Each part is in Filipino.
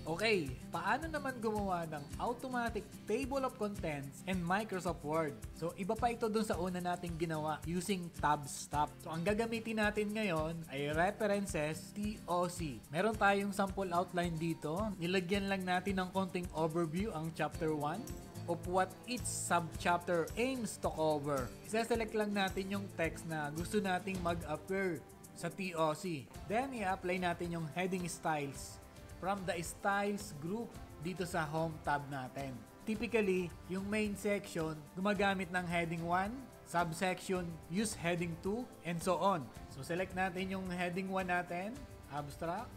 Okay, paano naman gumawa ng automatic table of contents in Microsoft Word? So, iba pa ito dun sa una nating ginawa using tab stop. So, ang gagamitin natin ngayon ay references TOC. Meron tayong sample outline dito. Nilagyan lang natin ng konting overview ang chapter 1 of what each subchapter aims to cover. Isa-select lang natin yung text na gusto nating mag-appear sa TOC. Then, i-apply natin yung heading styles from the styles group dito sa home tab natin. Typically, yung main section gumagamit ng heading 1, subsection use heading 2, and so on. So select natin yung heading 1 natin, abstract,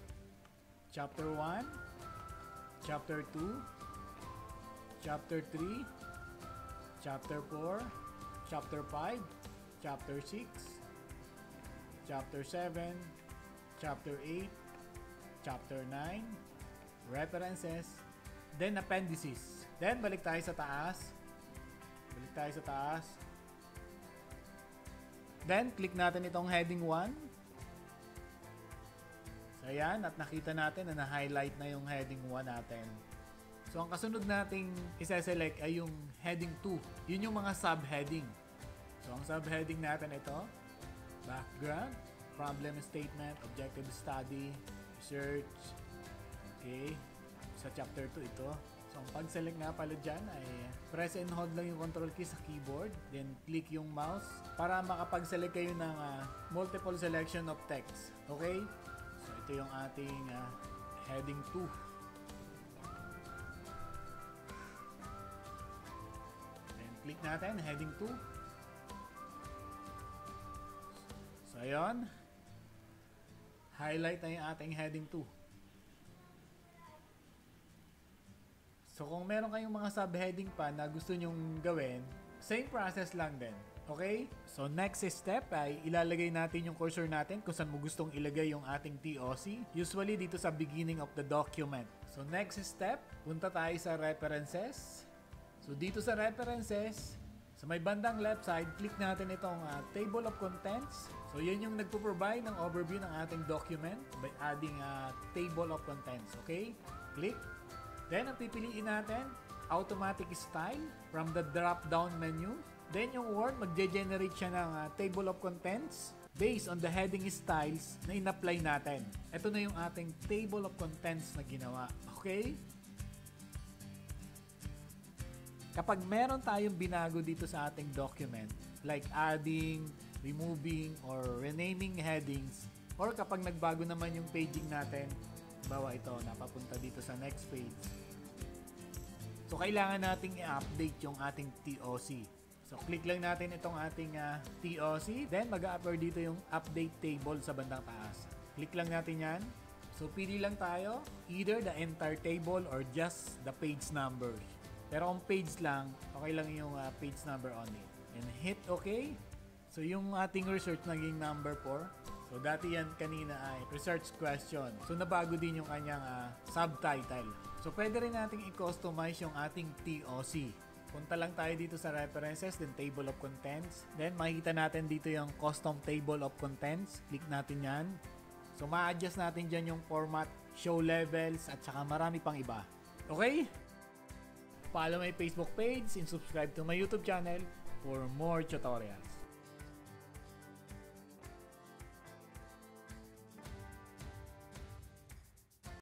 chapter 1, chapter 2, chapter 3, chapter 4, chapter 5, chapter 6, chapter 7, chapter 8, chapter 9, references, then appendices. Then, balik tayo sa taas. Then, click natin itong heading 1. So, ayan. At nakita natin na na-highlight na yung heading 1 natin. So, ang kasunod nating isa-select ay yung heading 2. Yun yung mga subheading. So, ang subheading natin ito, background, problem statement, objective study, research. Okay. Sa chapter 2 ito. So, ang pag-select nga pala dyan ay press and hold lang yung control key sa keyboard. Then, click yung mouse para makapag-select kayo ng multiple selection of text. Okay? So, ito yung ating heading 2. Then, click natin, heading 2. So, ayun. Highlight na yung ating heading 2. So, kung meron kayong mga subheading pa na gusto nyong gawin, same process lang din. Okay? So, next step ay ilalagay natin yung cursor natin kung saan mo gustong ilagay yung ating TOC. Usually, dito sa beginning of the document. So, next step, punta tayo sa references. So, dito sa references, sa may bandang left side, click natin itong table of contents. So, yan yung nagpo-provide ng overview ng ating document by adding a table of contents. Okay? Click. Then, ang pipiliin natin, automatic style from the drop-down menu. Then, yung Word, mag-generate siya ng table of contents based on the heading styles na in-apply natin. Ito na yung ating table of contents na ginawa. Okay? Kapag meron tayong binago dito sa ating document, like adding, removing, or renaming headings, or kapag nagbago naman yung paging natin, bawa ito, napapunta dito sa next page. So, kailangan nating i-update yung ating TOC. So, click lang natin itong ating TOC. Then, mag-a-appear dito yung update table sa bandang taas. Click lang natin yan. So, pili lang tayo. Either the entire table or just the page numbers. Pero kung page lang, okay lang yung page number only. And hit OK. So, yung ating research naging number 4. So, dati yan kanina ay research question. So, nabago din yung kanyang subtitle. So, pwede rin nating i-customize yung ating TOC. Punta lang tayo dito sa references, then table of contents. Then, makikita natin dito yung custom table of contents. Click natin yan. So, ma-adjust natin dyan yung format, show levels, at saka marami pang iba. Okay? Follow my Facebook page and subscribe to my YouTube channel for more tutorials.